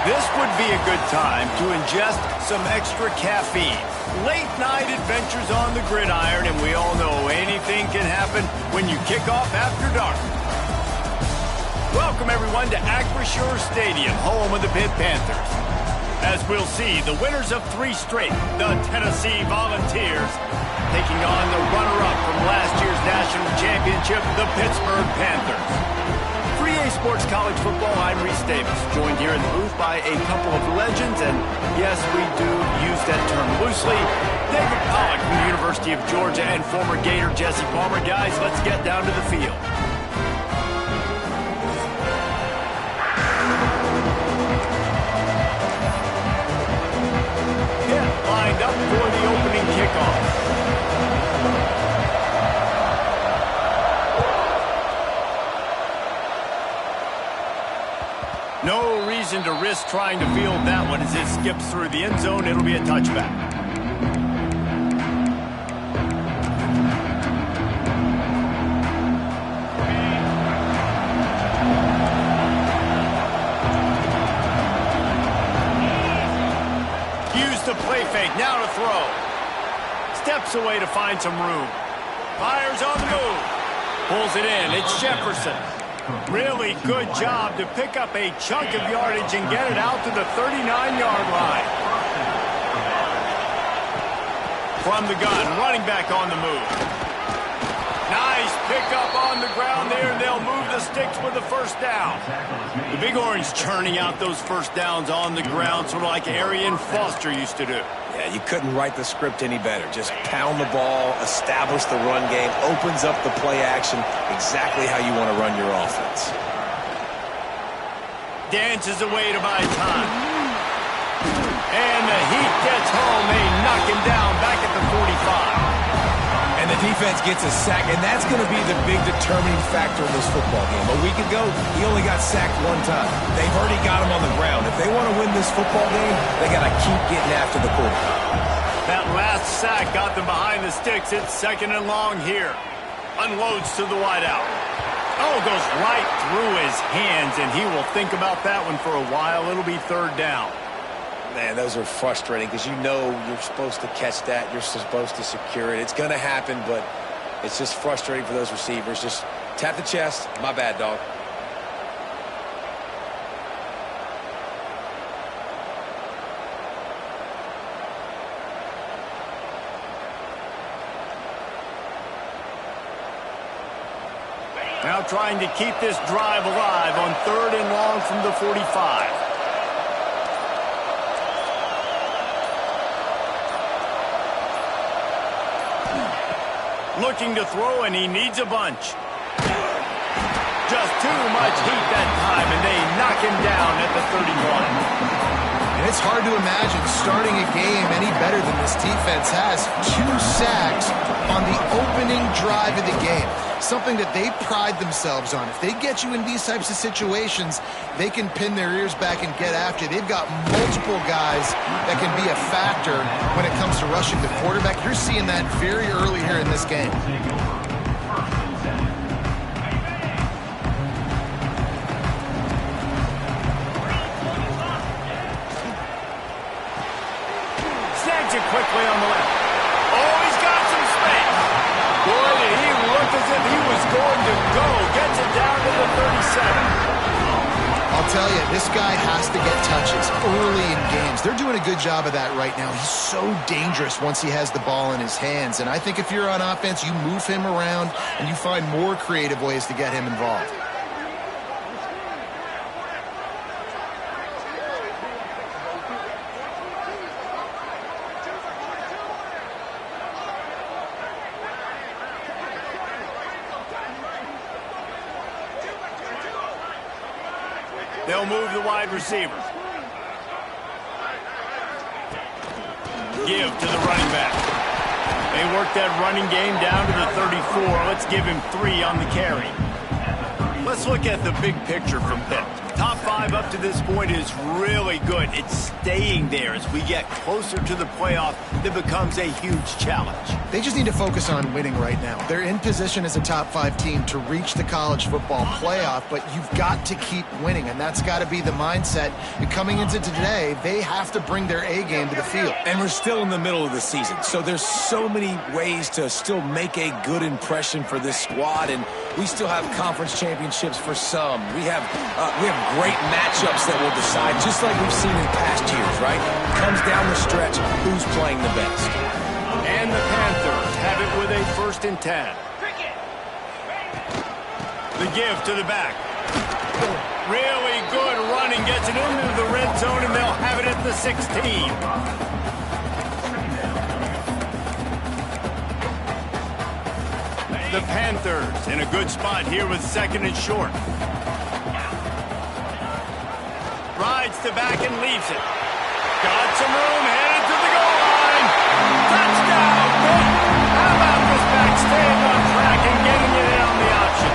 This would be a good time to ingest some extra caffeine. Late night adventures on the gridiron, and we all know anything can happen when you kick off after dark. Welcome everyone to Acrisure Stadium, home of the Pitt Panthers. As we'll see, the winners of 3 straight, the Tennessee Volunteers, taking on the runner-up from last year's national championship, the Pittsburgh Panthers. 3A Sports College Football, I'm Reese Davis, joined here in the booth by a couple of legends, and yes, we do use that term loosely. David Pollack from the University of Georgia and former Gator Jesse Palmer. Guys, let's get down to the field. Pitt lined up for the opening kickoff. No reason to risk trying to field that one as it skips through the end zone. It'll be a touchback. Use the play fake. Now to throw. Steps away to find some room. Fires on the move. Pulls it in. It's Jefferson. Really good job to pick up a chunk of yardage and get it out to the 39-yard line. From the gun, running back on the move. Nice pickup on the ground there, and they'll move the sticks with the first down. The Big Orange churning out those first downs on the ground, sort of like Arian Foster used to do. Yeah, you couldn't write the script any better. Just pound the ball, establish the run game, opens up the play action, exactly how you want to run your offense. Dances away to buy time. And the heat gets home. They knock him down back at the 45. And the defense gets a sack, and that's going to be the big determining factor in this football game. A week ago, he only got sacked 1 time. They've already got him on the ground. If they want to win this football game, they got to keep getting after the quarterback. That last sack got them behind the sticks. It's 2nd and long here. Unloads to the wideout. Oh, goes right through his hands, and he will think about that one for a while. It'll be 3rd down. Man, those are frustrating because you know you're supposed to catch that. You're supposed to secure it. It's going to happen, but it's just frustrating for those receivers. Just tap the chest. My bad, dog. Now trying to keep this drive alive on 3rd and long from the 45. Looking to throw, and he needs a bunch. Just too much heat that time, and they knock him down at the 31. And it's hard to imagine starting a game any better than this defense has. 2 sacks on the opening drive of the game. Something that they pride themselves on. If they get you in these types of situations, they can pin their ears back and get after. They've got multiple guys that can be a factor when it comes to rushing the quarterback. You're seeing that very early here in this game. Snags it quickly on the left. Oh, he's got some space. Boy, did he look as if he was going to go. Gets it down to the 37. I'll tell you, this guy has to get touches early in games. They're doing a good job of that right now. He's so dangerous once he has the ball in his hands. And I think if you're on offense, you move him around and you find more creative ways to get him involved. They'll move the wide receiver. Give to the running back. They work that running game down to the 34. Let's give him 3 on the carry. Let's look at the big picture from Pitt. Top 5 up to this point is really good. It's staying there. As we get closer to the playoff, it becomes a huge challenge. They just need to focus on winning right now. They're in position as a top 5 team to reach the college football playoff, but you've got to keep winning, and that's got to be the mindset. And coming into today, they have to bring their A game to the field. And we're still in the middle of the season, so there's so many ways to still make a good impression for this squad, and we still have conference championships for some. We have great matchups that will decide, just like we've seen in past years, right? Comes down the stretch, who's playing the best. And the Panthers have it with a 1st and 10. The give to the back. Really good running, gets it into the red zone, and they'll have it at the 16. The Panthers in a good spot here with 2nd and short. Rides the back and leaves it. Got some room, headed to the goal line. Touchdown, Pitt! How about this back staying on track and getting it in on the option?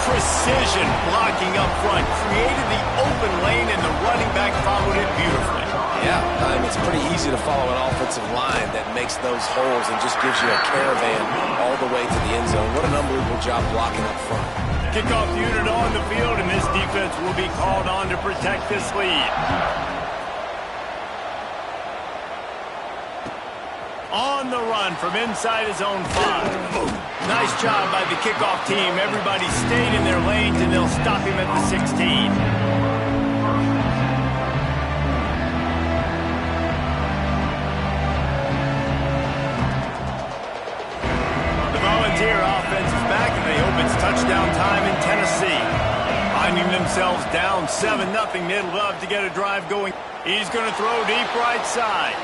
Precision blocking up front, created the open lane, and the running back followed it beautifully. Yeah, it's pretty easy to follow an offensive line that makes those holes and just gives you a caravan all the way to the end zone. What an unbelievable job blocking up front. Kickoff unit on the field, and this defense will be called on to protect this lead. On the run from inside his own 5. Nice job by the kickoff team. Everybody stayed in their lanes, and they'll stop him at the 16. Volunteer offense is back, and they hope it's touchdown time in Tennessee. Finding themselves down 7-0, they'd love to get a drive going. He's going to throw deep right side.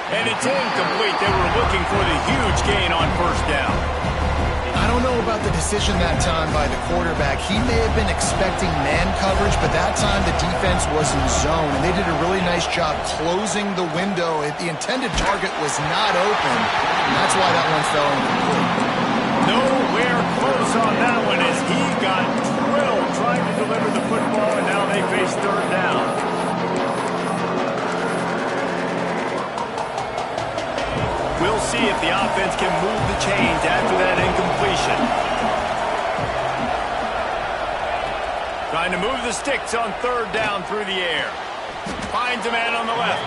And it's incomplete. They were looking for the huge gain on 1st down. I don't know about the decision that time by the quarterback. He may have been expecting man coverage, but that time the defense was in zone, and they did a really nice job closing the window. The intended target was not open, and that's why that one fell incomplete. Nowhere close on that one as he got drilled trying to deliver the football, and now they face 3rd down. We'll see if the offense can move the chains after that incompletion. Trying to move the sticks on 3rd down through the air. Finds a man on the left.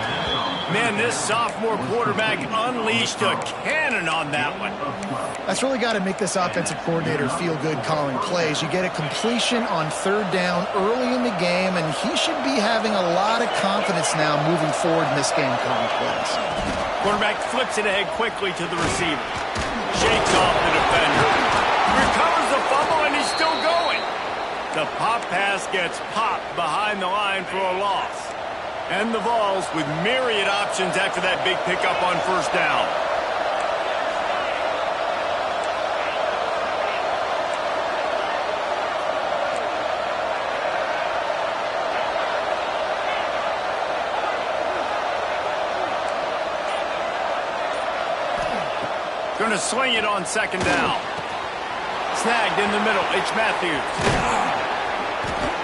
Man, this sophomore quarterback unleashed a cannon on that one. That's really got to make this offensive coordinator feel good calling plays. You get a completion on 3rd down early in the game, and he should be having a lot of confidence now moving forward in this game calling plays. Quarterback flips it ahead quickly to the receiver. Shakes off the defender. Recovers the fumble, and he's still going. The pop pass gets popped behind the line for a loss. And the Vols with myriad options after that big pickup on 1st down. Going to swing it on 2nd down. Snagged in the middle. It's Matthews.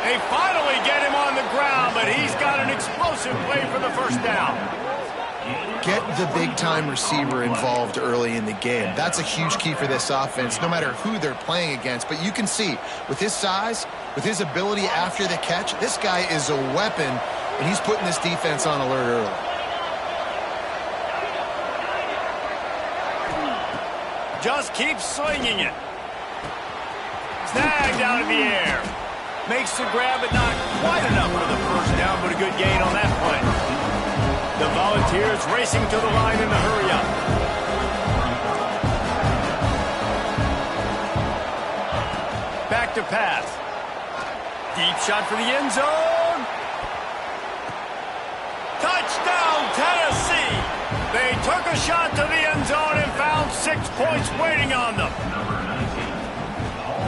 They finally get him on the ground, but he's got an explosive play for the 1st down. Get the big-time receiver involved early in the game. That's a huge key for this offense, no matter who they're playing against. But you can see, with his size, with his ability after the catch, this guy is a weapon, and he's putting this defense on alert early. Just keep slinging it. Snagged out of the air. Makes the grab, but not quite enough for the 1st down, but a good gain on that play. The Volunteers racing to the line in the hurry-up. Back to pass. Deep shot for the end zone. Touchdown, Tennessee! They took a shot to the end zone and found 6 points waiting on them.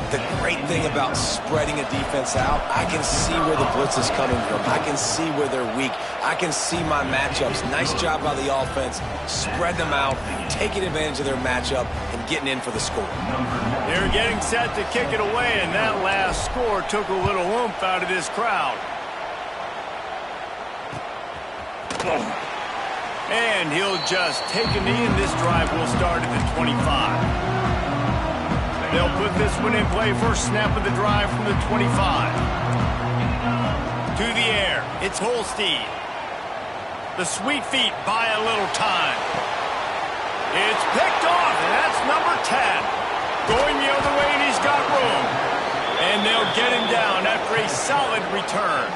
The great thing about spreading a defense out, I can see where the blitz is coming from. I can see where they're weak. I can see my matchups. Nice job by the offense. Spread them out, taking advantage of their matchup, and getting in for the score. They're getting set to kick it away, and that last score took a little oomph out of this crowd. And he'll just take a knee, and this drive will start at the 25. They'll put this one in play. First snap of the drive from the 25. To the air, it's Holstein. The sweet feet buy a little time. It's picked off, and that's number 10. Going the other way, and he's got room. And they'll get him down after a solid return.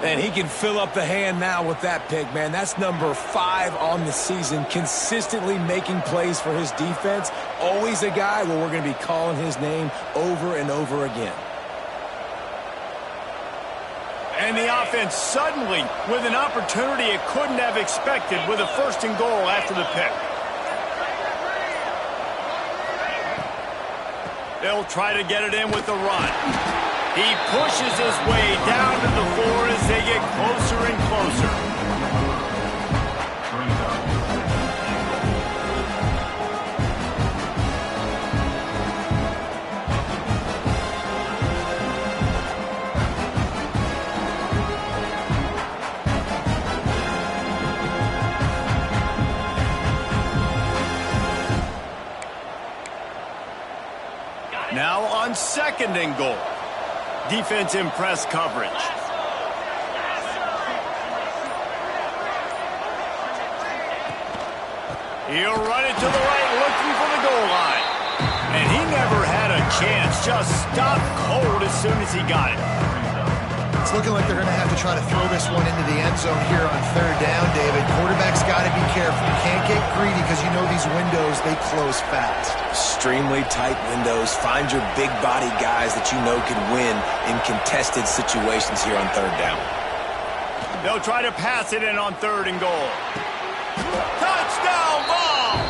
And he can fill up the hand now with that pick, man. That's number 5 on the season, consistently making plays for his defense. Always a guy where we're going to be calling his name over and over again. And the offense suddenly with an opportunity it couldn't have expected with a 1st and goal after the pick. They'll try to get it in with the run. He pushes his way down to the floor as they get closer and closer. Now on 2nd and goal. Defense in press coverage. He'll run it to the right, looking for the goal line. And he never had a chance. Just stopped cold as soon as he got it. It's looking like they're going to have to try to throw this one into the end zone here on 3rd down, David. Quarterback's got to be careful. You can't get greedy because you know these windows, they close fast. Extremely tight windows. Find your big body guys that you know can win in contested situations here on 3rd down. They'll try to pass it in on 3rd and goal. Touchdown ball!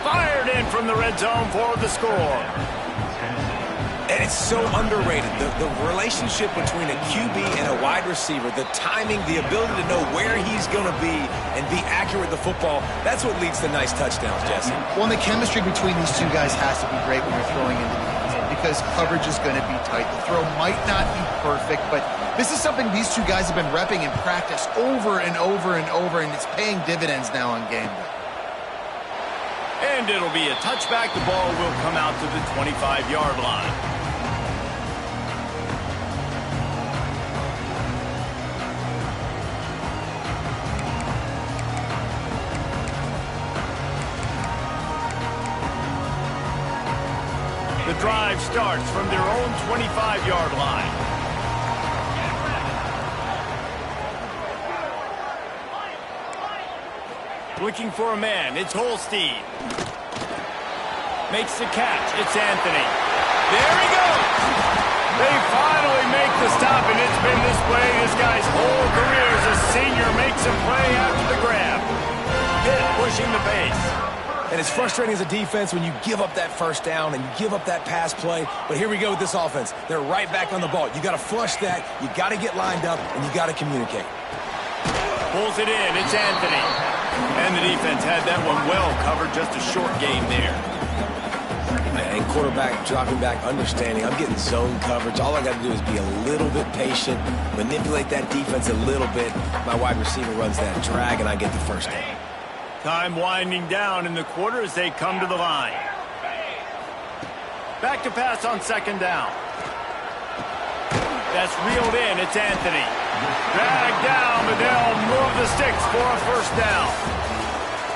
Fired in from the red zone for the score. And it's so underrated. The relationship between a QB and a wide receiver, the timing, the ability to know where he's going to be and be accurate with the football, that's what leads to nice touchdowns, Jesse. Well, and the chemistry between these two guys has to be great when you're throwing into the end zone because coverage is going to be tight. The throw might not be perfect, but this is something these two guys have been repping in practice over and over and over, and it's paying dividends now on game day. And it'll be a touchback. The ball will come out to the 25-yard line. The drive starts from their own 25-yard line. Looking for a man, it's Holstein. Makes the catch, it's Anthony. There he goes! They finally make the stop, and it's been this way this guy's whole career as a senior. Makes a play after the grab. Pitt pushing the pace. And it's frustrating as a defense when you give up that 1st down and you give up that pass play. But here we go with this offense. They're right back on the ball. You got to flush that. You got to get lined up, and you got to communicate. Pulls it in. It's Anthony. And the defense had that one well covered. Just a short game there. And quarterback dropping back, understanding. I'm getting zone coverage. All I got to do is be a little bit patient, manipulate that defense a little bit. My wide receiver runs that drag, and I get the 1st down. Time winding down in the quarter as they come to the line. Back to pass on 2nd down. That's reeled in. It's Anthony. Dragged down, but they'll move the sticks for a 1st down.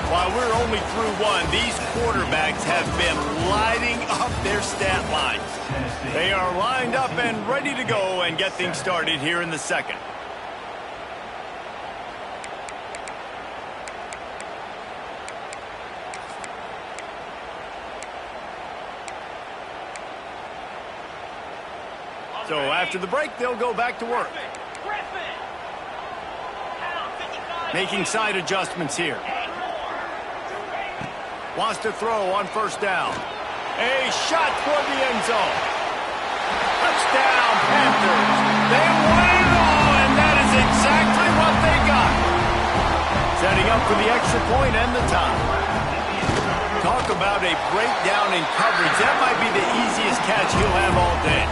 While we're only through one, these quarterbacks have been lighting up their stat lines. They are lined up and ready to go and get things started here in the 2nd. So after the break, they'll go back to work. Making side adjustments here. Wants to throw on 1st down. A shot toward the end zone. Touchdown, Panthers. They won it all, and that is exactly what they got. Setting up for the extra point and the tie. Talk about a breakdown in coverage. That might be the easiest catch he'll have all day.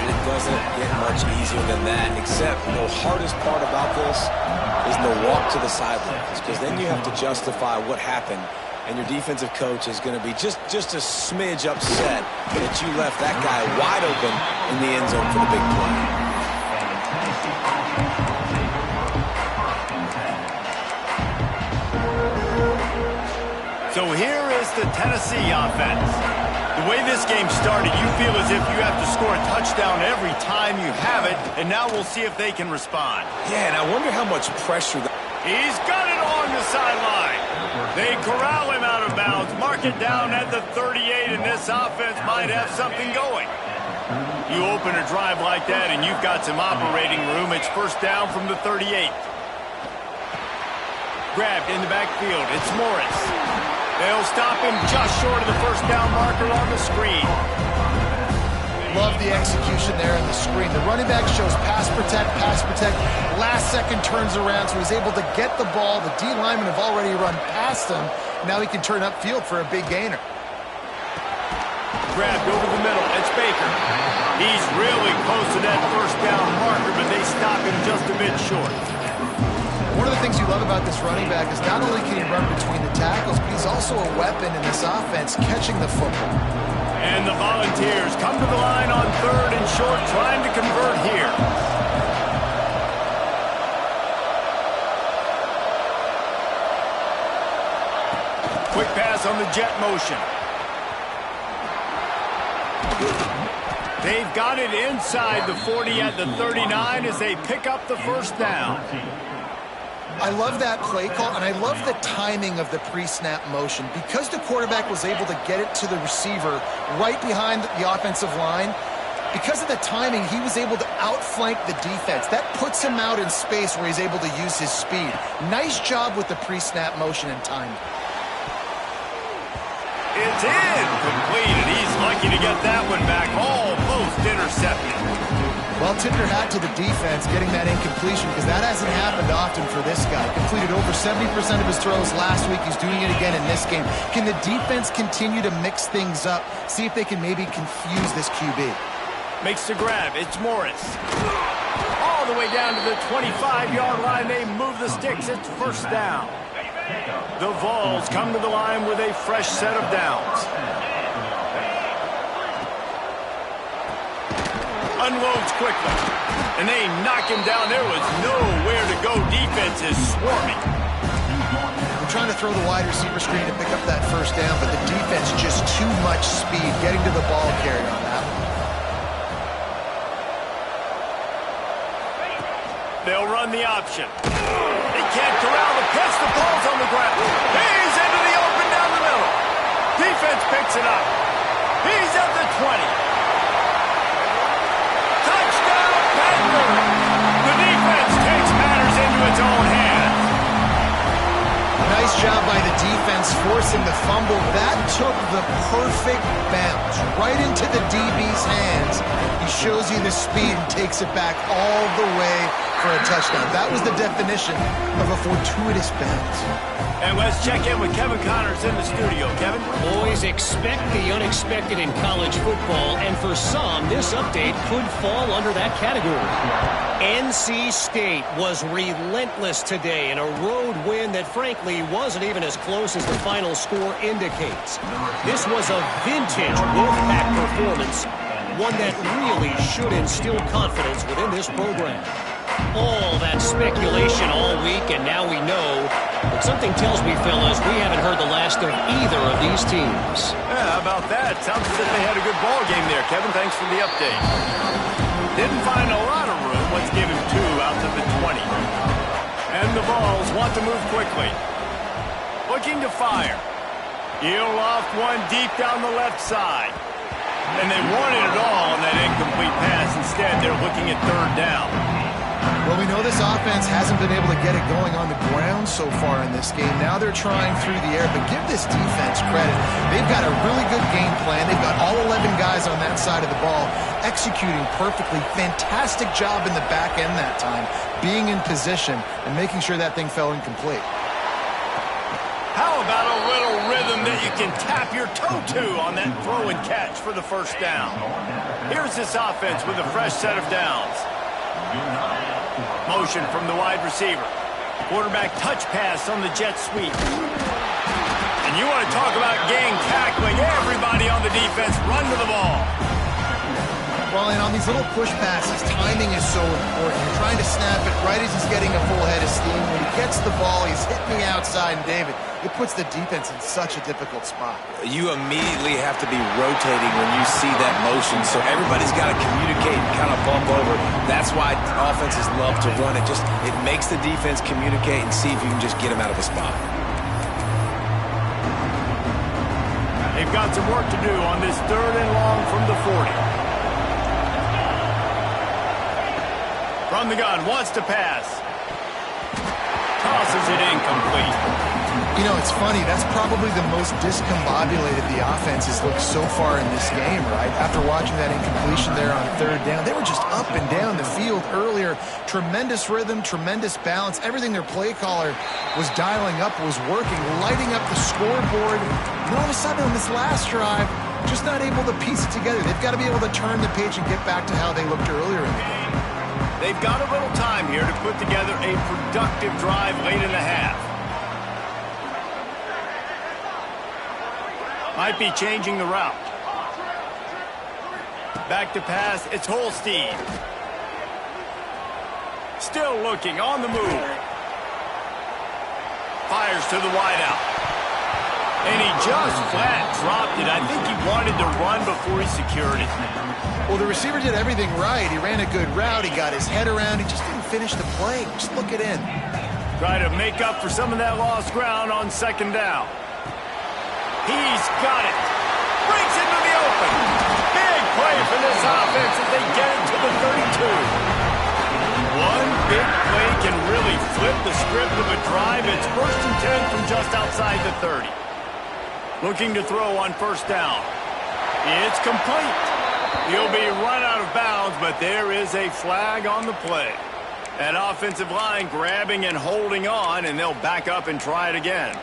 It doesn't get much easier than that, except the hardest part about this is the walk to the sidelines, because then you have to justify what happened, and your defensive coach is going to be just a smidge upset that you left that guy wide open in the end zone for the big play. So here is the Tennessee offense. The way this game started, you feel as if you have to score a touchdown every time you have it, and now we'll see if they can respond. Yeah, and I wonder how much pressure... He's got it along the sideline. They corral him out of bounds, mark it down at the 38, and this offense might have something going. You open a drive like that, and you've got some operating room. It's first down from the 38. Grabbed in the backfield. It's Morris. They'll stop him just short of the first down marker on the screen. Love the execution there on the screen. The running back shows pass protect. Last second turns around, so he's able to get the ball. The D linemen have already run past him. Now he can turn upfield for a big gainer. Grabbed over the middle. It's Baker. He's really close to that first down marker, but they stop him just a bit short. One of the things you love about this running back is not only can he run between the tackles, but he's also a weapon in this offense, catching the football. And the Volunteers come to the line on third and short, trying to convert here. Quick pass on the jet motion. They've got it inside the 40 at the 39 as they pick up the first down. I love that play call, and I love the timing of the pre-snap motion. Because the quarterback was able to get it to the receiver right behind the offensive line, because of the timing, he was able to outflank the defense. That puts him out in space where he's able to use his speed. Nice job with the pre-snap motion and timing. It's incomplete, and he's lucky to get that one back. Almost intercepted. Well, Tinder hat to the defense getting that incompletion, because that hasn't happened often for this guy. Completed over 70% of his throws last week. He's doing it again in this game. Can the defense continue to mix things up? See if they can maybe confuse this QB. Makes the grab. It's Morris. All the way down to the 25-yard line. They move the sticks. It's first down. The Vols come to the line with a fresh set of downs. Unloads quickly, and they knock him down. There was nowhere to go. Defense is swarming. They're trying to throw the wide receiver screen to pick up that first down, but the defense just too much speed getting to the ball carrier on that one. They'll run the option. They can't corral the pitch. The ball's on the ground. He's into the open down the middle. Defense picks it up. He's at the 20. The defense takes matters into its own hands. Nice job by the defense forcing the fumble. That took the perfect bounce right into the DB's hands. He shows you the speed and takes it back all the way for a touchdown. That was the definition of a fortuitous bounce. And let's check in with Kevin Connors in the studio. Kevin? Boys, expect the unexpected in college football, and for some, this update could fall under that category. NC State was relentless today in a road win that, frankly, wasn't even as close as the final score indicates. This was a vintage Wolfpack performance, one that really should instill confidence within this program. All that speculation all week, and now we know. But something tells me, fellas, we haven't heard the last of either of these teams. Yeah, how about that? Sounds as if they had a good ball game there. Kevin, thanks for the update. Didn't find a lot of room. Let's give him 2 out to the 20. And the Vols want to move quickly. Looking to fire. He'll loft one deep down the left side. And they wanted it all on that incomplete pass. Instead, they're looking at third down. Well, we know this offense hasn't been able to get it going on the ground so far in this game. Now they're trying through the air, but give this defense credit. They've got a really good game plan. They've got all 11 guys on that side of the ball executing perfectly. Fantastic job in the back end that time, being in position and making sure that thing fell incomplete. How about a little rhythm that you can tap your toe to on that throw and catch for the first down. Here's this offense with a fresh set of downs. Motion from the wide receiver. Quarterback touch pass on the jet sweep. And you want to talk about gang tackling. Everybody on the defense run to the ball. Well, and on these little push passes, timing is so important. You're trying to snap it right as he's getting a full head of steam. When he gets the ball, he's hitting the outside, and David, it puts the defense in such a difficult spot. You immediately have to be rotating when you see that motion, so everybody's got to communicate and kind of bump over. That's why offenses love to run it. It makes the defense communicate and see if you can just get him out of a spot. They've got some work to do on this 3rd and long from the 40. From the gun, wants to pass. Tosses it incomplete. You know, it's funny. That's probably the most discombobulated the offense has looked so far in this game, right? After watching that incompletion there on 3rd down, they were just up and down the field earlier. Tremendous rhythm, tremendous balance. Everything their play caller was dialing up was working, lighting up the scoreboard. And all of a sudden on this last drive, just not able to piece it together. They've got to be able to turn the page and get back to how they looked earlier in the game. They've got a little time here to put together a productive drive late in the half. Might be changing the route. Back to pass, it's Holstein. Still looking, on the move. Fires to the wideout. And he just flat dropped it. I think he wanted to run before he secured it. Well, the receiver did everything right. He ran a good route. He got his head around. He just didn't finish the play. Just look it in. Try to make up for some of that lost ground on 2nd down. He's got it. Breaks into the open. Big play for this offense as they get it to the 32. One big play can really flip the script of a drive. It's 1st and 10 from just outside the 30. Looking to throw on 1st down. It's complete. He'll be run out of bounds, but there is a flag on the play. That offensive line grabbing and holding on, and they'll back up and try it again.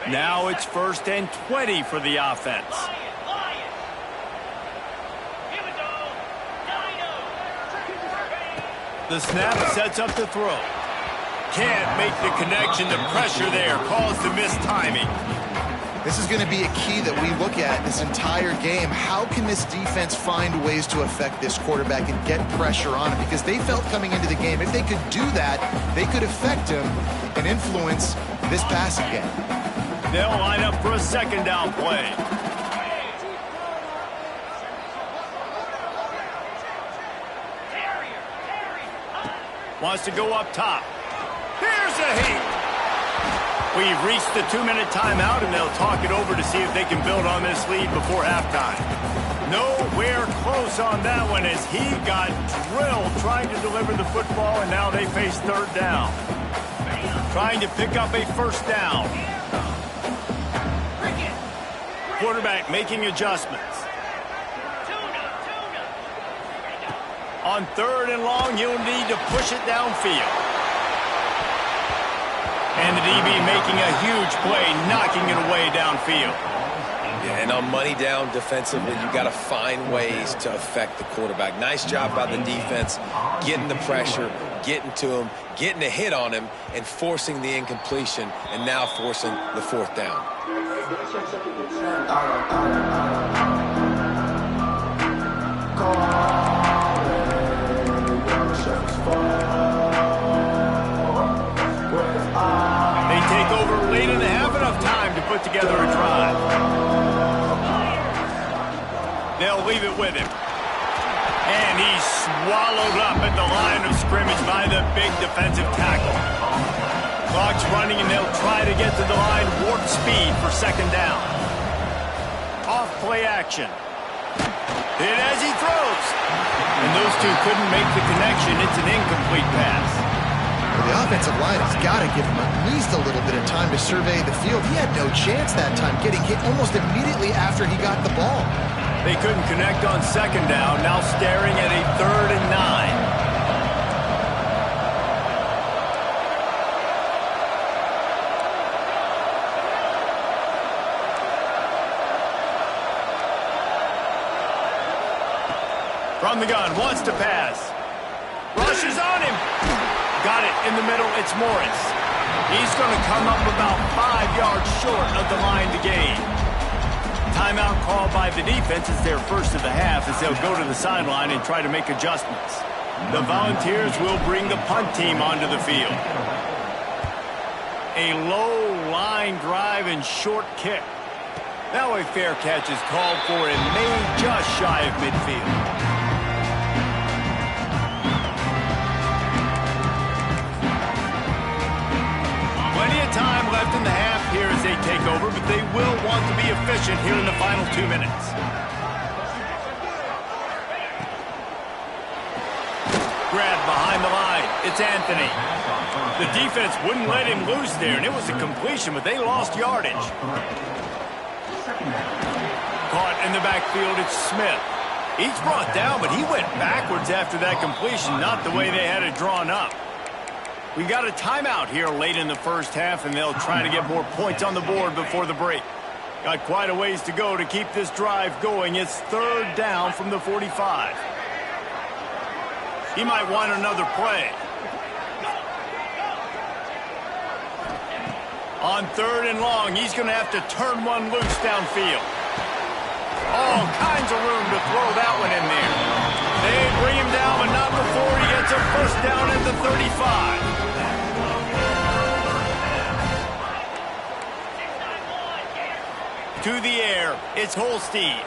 Now it's 1st and 20 for the offense. The snap sets up the throw. Can't make the connection. The pressure there caused the missed timing. This is going to be a key that we look at this entire game. How can this defense find ways to affect this quarterback and get pressure on him? Because they felt coming into the game, if they could do that, they could affect him and influence this passing game. They'll line up for a 2nd down play. Wants to go up top. Here's a heat. We've reached the 2-minute timeout, and they'll talk it over to see if they can build on this lead before halftime. Nowhere close on that one as he got drilled trying to deliver the football, and now they face 3rd down. Trying to pick up a 1st down. Quarterback making adjustments. On 3rd and long, you'll need to push it downfield. And the DB making a huge play, knocking it away downfield. Yeah, and on money down defensively, you got to find ways to affect the quarterback. Nice job by the defense, getting the pressure, getting to him, getting a hit on him, and forcing the incompletion, and now forcing the 4th down. They take over late in the half, enough time to put together a drive. They'll leave it with him. And he's swallowed up at the line of scrimmage by the big defensive tackle. Clock's running, and they'll try to get to the line warp speed for 2nd down. Off play action. Hit as he throws. And those two couldn't make the connection. It's an incomplete pass. The offensive line has got to give him at least a little bit of time to survey the field. He had no chance that time, getting hit almost immediately after he got the ball. They couldn't connect on 2nd down, now staring at a 3rd and 9. From the gun, wants to pass. Rushes on him. Got it in the middle, it's Morris. He's going to come up about 5 yards short of the line to gain. Timeout called by the defense is their first of the half as they'll go to the sideline and try to make adjustments. The Volunteers will bring the punt team onto the field. A low line drive and short kick. Now a fair catch is called for and made just shy of midfield. Plenty of time left in the half here as they take over, but they will want to be efficient here in the final 2 minutes. Grab behind the line. It's Anthony. The defense wouldn't let him loose there, and it was a completion, but they lost yardage. Caught in the backfield, it's Smith. He's brought down, but he went backwards after that completion, not the way they had it drawn up. We got a timeout here late in the first half, and they'll try to get more points on the board before the break. Got quite a ways to go to keep this drive going. It's 3rd down from the 45. He might want another play. On 3rd and long, he's going to have to turn one loose downfield. All kinds of room to throw that one in there. They bring him down, but not before he gets a first down at the 35. To the air, it's Holstein.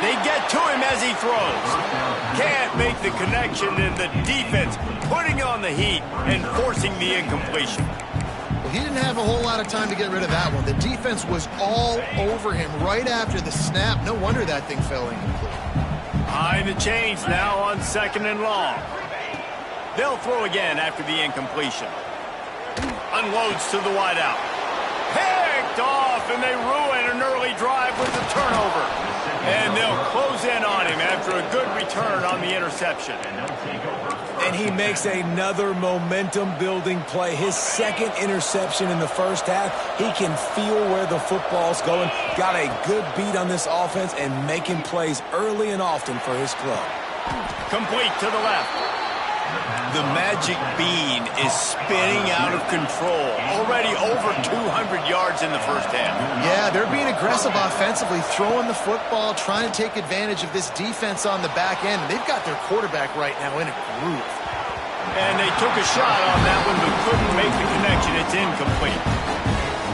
They get to him as he throws. Can't make the connection, and the defense putting on the heat and forcing the incompletion. Well, he didn't have a whole lot of time to get rid of that one. The defense was all over him right after the snap. No wonder that thing fell incomplete. Behind the chains now on 2nd and long. They'll throw again after the incompletion. Unloads to the wideout. Picked off, and they ruin an early drive with the turnover. And they'll close in on him after a good return on the interception. And he makes another momentum-building play. His 2nd interception in the first half. He can feel where the football's going. Got a good beat on this offense and making plays early and often for his club. Complete to the left. The magic bean is spinning out of control. Already over 200 yards in the first half. Yeah, they're being aggressive offensively, throwing the football, trying to take advantage of this defense on the back end. They've got their quarterback right now in a groove. And they took a shot on that one, but couldn't make the connection. It's incomplete.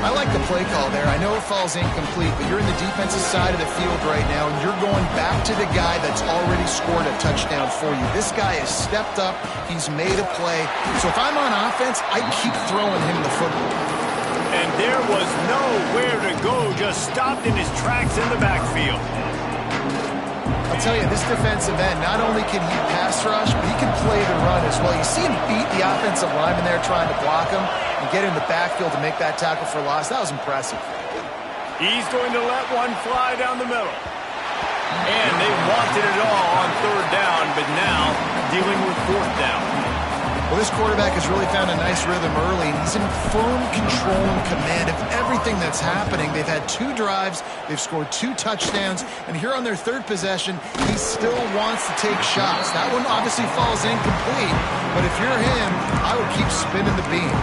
I like the play call there. I know it falls incomplete, but you're in the defensive side of the field right now, and you're going back to the guy that's already scored a touchdown for you. This guy has stepped up. He's made a play. So if I'm on offense, I keep throwing him the football. And there was nowhere to go, just stopped in his tracks in the backfield. I'll tell you, this defensive end, not only can he pass rush, but he can play the run as well. You see him beat the offensive lineman there trying to block him and get in the backfield to make that tackle for loss. That was impressive. He's going to let one fly down the middle. And they wanted it all on 3rd down, but now dealing with 4th down. Well, this quarterback has really found a nice rhythm early, and he's in firm control and command of everything that's happening. They've had 2 drives, they've scored 2 touchdowns, and here on their 3rd possession, he still wants to take shots. That one obviously falls incomplete, but if you're him, I would keep spinning the beam.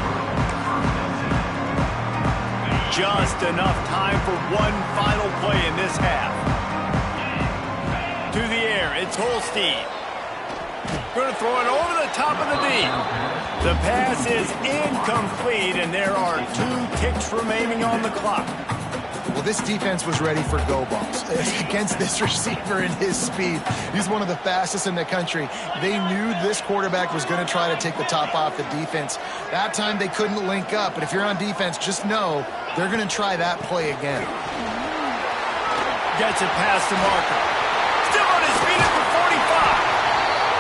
Just enough time for one final play in this half. To the air, it's Holstein. Going to throw it over the top of the deep. The pass is incomplete, and there are 2 ticks remaining on the clock. Well, this defense was ready for go balls against this receiver and his speed. He's one of the fastest in the country. They knew this quarterback was going to try to take the top off the defense. That time they couldn't link up, but if you're on defense, just know they're going to try that play again. Gets it past the marker. Still on his feet at the 45.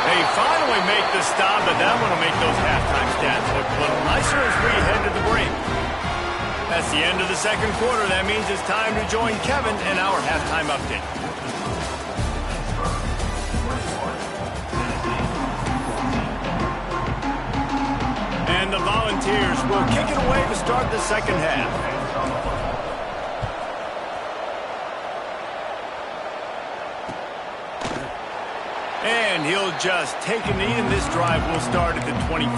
They finally make the stop, but that one will make those halftime stats look a little nicer as we head to the break. That's the end of the 2nd quarter. That means it's time to join Kevin in our halftime update. And the Volunteers will kick it away to start the 2nd half. And he'll just take a knee, and this drive will start at the 25.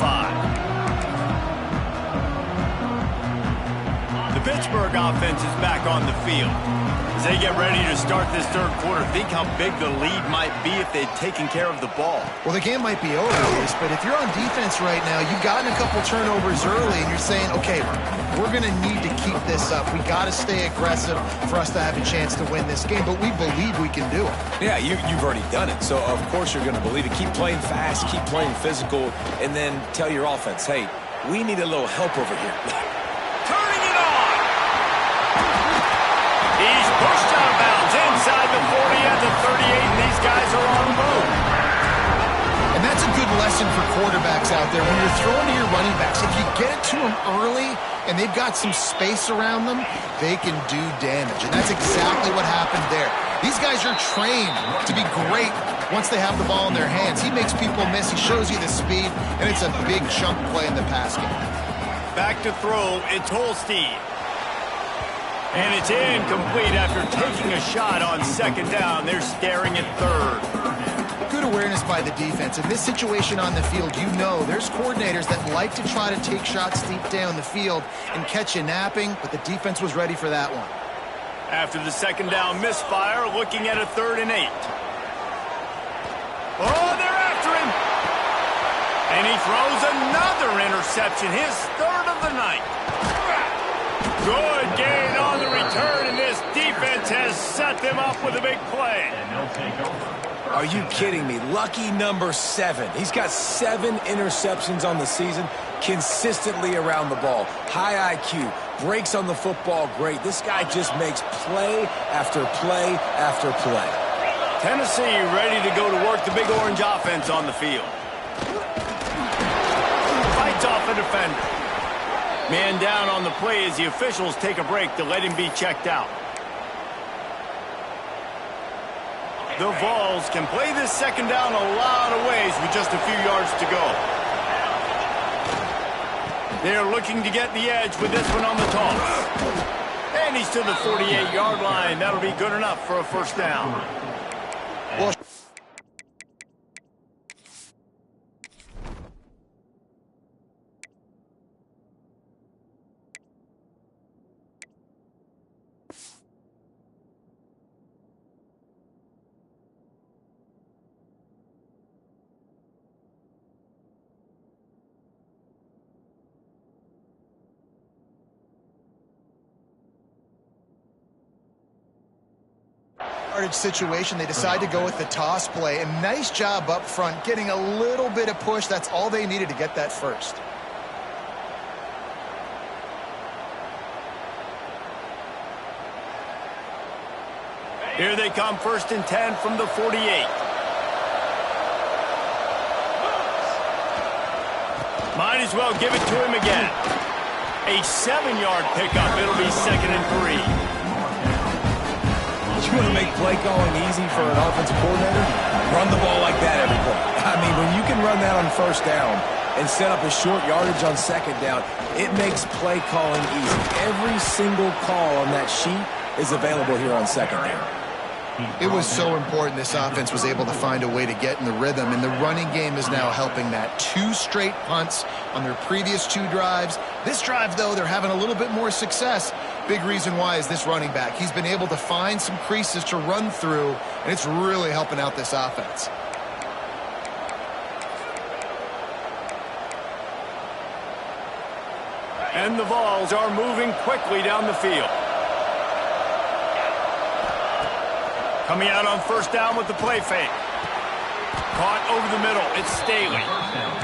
The Pittsburgh offense is back on the field. As they get ready to start this third quarter, think how big the lead might be if they'd taken care of the ball. Well, the game might be over, but if you're on defense right now, you've gotten a couple turnovers early, and you're saying, okay, we're going to need to keep this up. We got to stay aggressive for us to have a chance to win this game, but we believe we can do it. Yeah, you've already done it, so of course you're going to believe it. Keep playing fast, keep playing physical, and then tell your offense, hey, we need a little help over here. Turning it on! He's pushed out of bounds inside the 40 at the 38, and these guys are on the move. And that's a good lesson for quarterbacks out there. When you're throwing to your running backs, if you get it to them early and they've got some space around them, they can do damage. And that's exactly what happened there. These guys are trained to be great once they have the ball in their hands. He makes people miss. He shows you the speed, and it's a big chunk play in the pass game. Back to throw, it's Holstein. And it's incomplete after taking a shot on second down. They're staring at third. Good awareness by the defense. In this situation on the field, you know there's coordinators that like to try to take shots deep down the field and catch you napping, but the defense was ready for that one. After the second down misfire, looking at a 3rd and 8. Oh, they're after him. And he throws another interception, his 3rd of the night. Good gain on the return, and this defense has set them up with a big play. Are you kidding me? Lucky number 7. He's got 7 interceptions on the season, consistently around the ball. High IQ, breaks on the football great. This guy just makes play after play after play. Tennessee ready to go to work the big orange offense on the field. Fights off a defender. Man down on the play as the officials take a break to let him be checked out. The Vols can play this second down a lot of ways with just a few yards to go. They're looking to get the edge with this one on the toss. And he's to the 48-yard line. That'll be good enough for a first down. Well, situation, they decide to go with the toss play, and nice job up front getting a little bit of push. That's all they needed to get that first. Here they come, 1st and 10 from the 48. Might as well give it to him again. A 7-yard pickup. It'll be 2nd and 3. You want to make play calling easy for an offensive coordinator? Run the ball like that every play. I mean, when you can run that on first down and set up a short yardage on second down, it makes play calling easy. Every single call on that sheet is available here on second down. It was so important this offense was able to find a way to get in the rhythm, and the running game is now helping that. 2 straight punts on their previous 2 drives. This drive, though, they're having a little bit more success. Big reason why is this running back. He's been able to find some creases to run through, and it's really helping out this offense. And the Vols are moving quickly down the field. Coming out on first down with the play fake. Caught over the middle. It's Staley.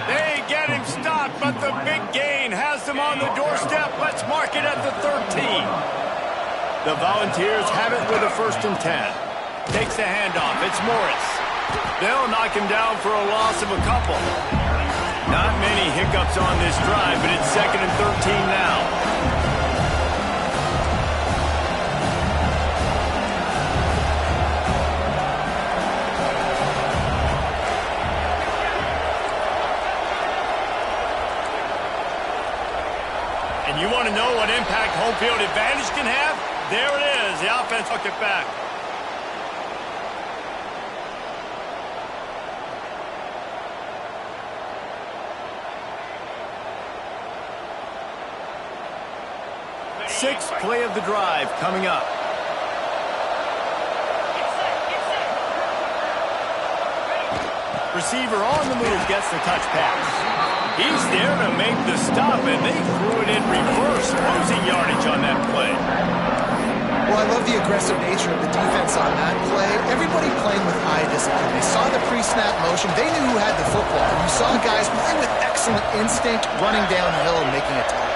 They get him stopped, but the big gain has them on the doorstep. Let's mark it at the 13. The Volunteers have it with a 1st and 10. Takes the handoff. It's Morris. They'll knock him down for a loss of a couple. Not many hiccups on this drive, but it's 2nd and 13 now. You want to know what impact home field advantage can have? There it is. The offense took it back. Sixth play of the drive coming up. Receiver on the move gets the touch pass. He's there to make the stop, and they threw it in reverse, losing yardage on that play. Well, I love the aggressive nature of the defense on that play. Everybody playing with eye discipline. They saw the pre-snap motion. They knew who had the football. You saw guys playing with excellent instinct, running downhill and making a tackle.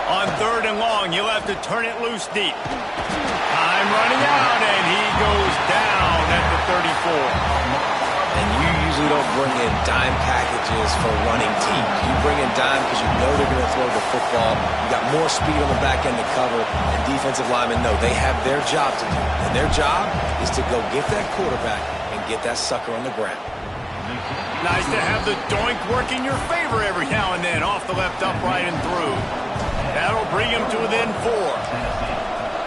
On 3rd and long, you'll have to turn it loose deep. Time running out, and he goes down at the 34. And you usually don't bring in dime packages for running teams. You bring in dime because you know they're going to throw the football. You got more speed on the back end to cover, and defensive linemen know they have their job to do. And their job is to go get that quarterback and get that sucker on the ground. Nice to have the doink work in your favor every now and then, off the left upright and through. That'll bring him to within 4.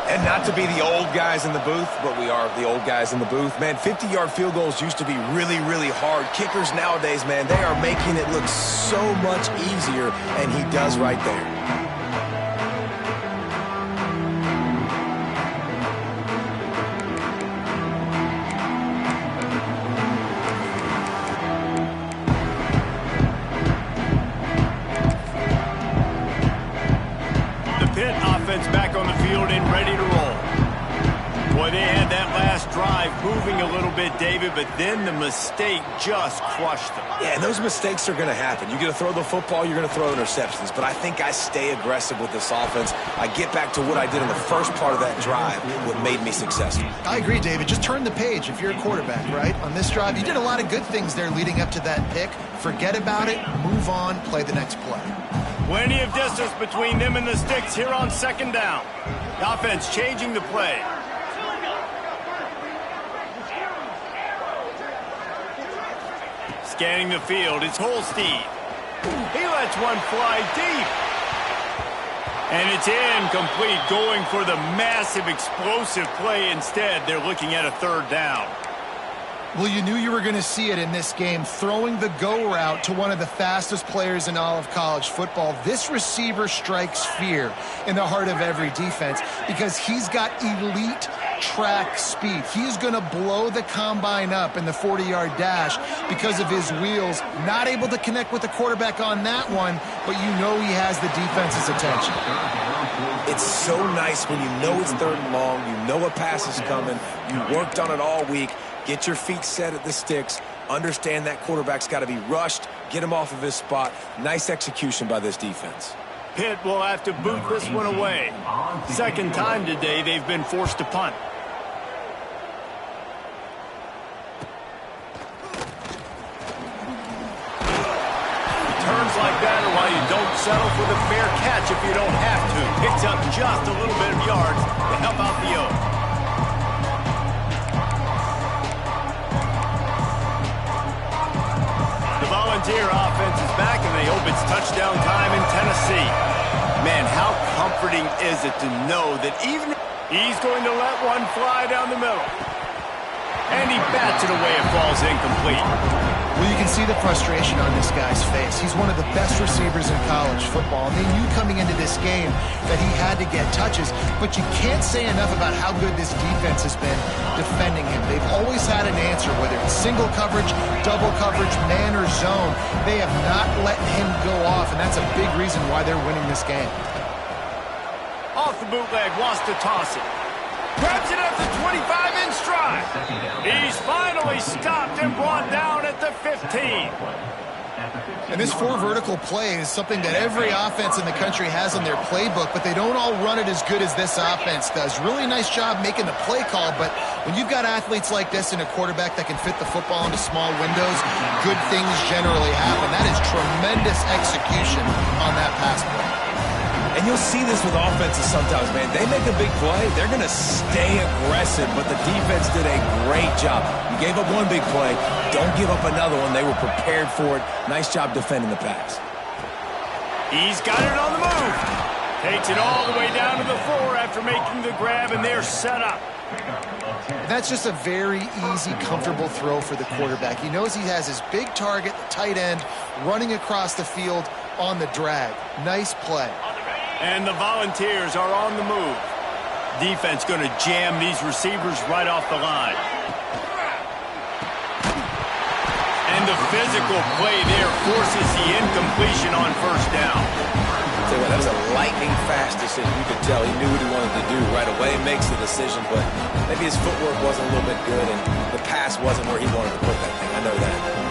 And not to be the old guys in the booth, but we are the old guys in the booth. Man, 50-yard field goals used to be really, really hard. Kickers nowadays, man, they are making it look so much easier, and he does right there. Pitt offense back on the field and ready to roll. Boy, they had that last drive moving a little bit, David, but then the mistake just crushed them. Yeah, and those mistakes are going to happen. You're going to throw the football, you're going to throw interceptions, but I think I stay aggressive with this offense. I get back to what I did in the first part of that drive, what made me successful. I agree, David. Just turn the page if you're a quarterback, right? On this drive, you did a lot of good things there leading up to that pick. Forget about it, move on, play the next play. Plenty of distance between them and the sticks here on 2nd down. The offense changing the play. Scanning the field, it's Holstein. He lets one fly deep. And it's incomplete, going for the massive explosive play instead. They're looking at a 3rd down. Well, you knew you were going to see it in this game, throwing the go route to one of the fastest players in all of college football. This receiver strikes fear in the heart of every defense because he's got elite track speed. He's going to blow the combine up in the 40-yard dash because of his wheels. Not able to connect with the quarterback on that one, but you know he has the defense's attention. It's so nice when you know it's 3rd and long, you know a pass is coming, you worked on it all week. Get your feet set at the sticks. Understand that quarterback's got to be rushed. Get him off of his spot. Nice execution by this defense. Pitt will have to boot this one away. 2nd time today they've been forced to punt. Turns like that are why you don't settle for the fair catch if you don't have to. Picks up just a little bit of yards to help out the O. Volunteer offense is back, and they hope it's touchdown time in Tennessee. Man, how comforting is it to know that even he's going to let one fly down the middle. And he bats it away. It falls incomplete. Well, you can see the frustration on this guy's face. He's one of the best receivers in college football. They knew coming into this game that he had to get touches, but you can't say enough about how good this defense has been defending him. They've always had an answer, whether it's single coverage, double coverage, man or zone. They have not let him go off, and that's a big reason why they're winning this game. Off the bootleg, wants to toss it. Grabs it at the 25 in stride. He's finally stopped and brought down at the 15. And this 4 vertical play is something that every offense in the country has in their playbook, but they don't all run it as good as this offense does. Really nice job making the play call, but when you've got athletes like this and a quarterback that can fit the football into small windows, good things generally happen. That is tremendous execution on that pass play. And you'll see this with offenses sometimes, man. They make a big play, they're going to stay aggressive, but the defense did a great job. You gave up one big play, don't give up another one. They were prepared for it. Nice job defending the pass. He's got it on the move. Takes it all the way down to the 4 after making the grab, and they're set up. That's just a very easy, comfortable throw for the quarterback. He knows he has his big target, the tight end, running across the field. on the drag. Nice play. And the Volunteers are on the move. Defense going to jam these receivers right off the line. And the physical play there forces the incompletion on first down. Tell you what, that was a lightning-fast decision. You could tell he knew what he wanted to do right away. Makes the decision, but maybe his footwork wasn't a little bit good, and the pass wasn't where he wanted to put that thing. I know that.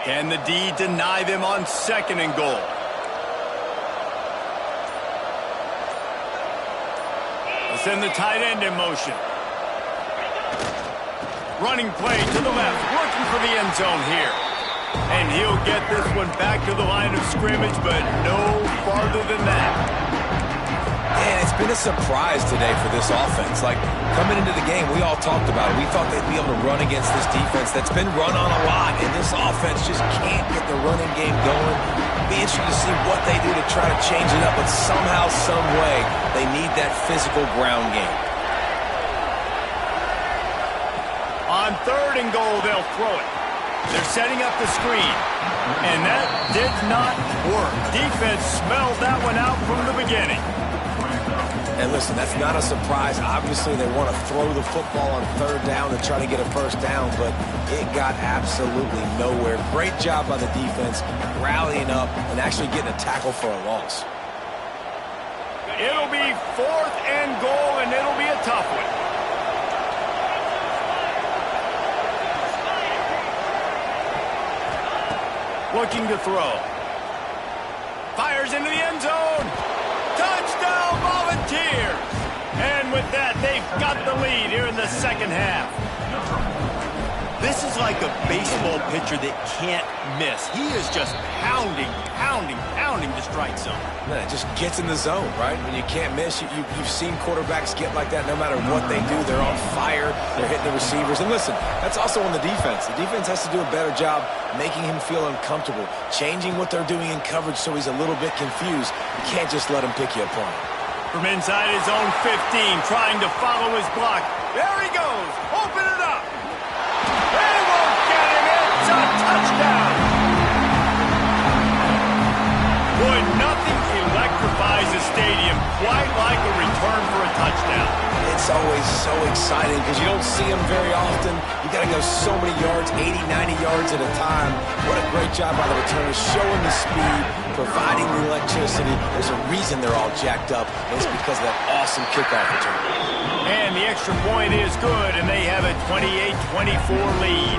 Can the D deny them on 2nd and goal? Send the tight end in motion. Running play to the left, looking for the end zone here. And he'll get this one back to the line of scrimmage, but no farther than that. Man, it's been a surprise today for this offense. Like, coming into the game, we all talked about it. We thought they'd be able to run against this defense that's been run on a lot, and this offense just can't get the running game going. Be interesting to see what they do to try to change it up, but somehow, some way, they need that physical ground game. On 3rd and goal, they'll throw it. They're setting up the screen, and that did not work. Defense smelled that one out from the beginning. And listen, that's not a surprise. Obviously, they want to throw the football on 3rd down to try to get a first down, but it got absolutely nowhere. Great job by the defense, rallying up and actually getting a tackle for a loss. It'll be 4th and goal, and it'll be a tough one. Looking to throw. Fires into the end zone. Touchdown, Volunteers! And with that, they've got the lead here in the 2nd half. This is like a baseball pitcher that can't miss. He is just pounding the strike zone. Man, it just gets in the zone, right? When you can't miss, you've seen quarterbacks get like that no matter what they do. They're on fire. They're hitting the receivers. And listen, that's also on the defense. The defense has to do a better job making him feel uncomfortable, changing what they're doing in coverage so he's a little bit confused. You can't just let him pick you apart. From inside his own 15, trying to follow his block. There he goes. Open it up. They won't get him. It's a touchdown. Boy, nothing electrifies a stadium quite like a return for a touchdown. It's always so exciting because you don't see them very often. You got to go so many yards, 80, 90 yards at a time. What a great job by the returners, showing the speed, providing the electricity. There's a reason they're all jacked up, and it's because of that awesome kickoff return. And the extra point is good, and they have a 28-24 lead.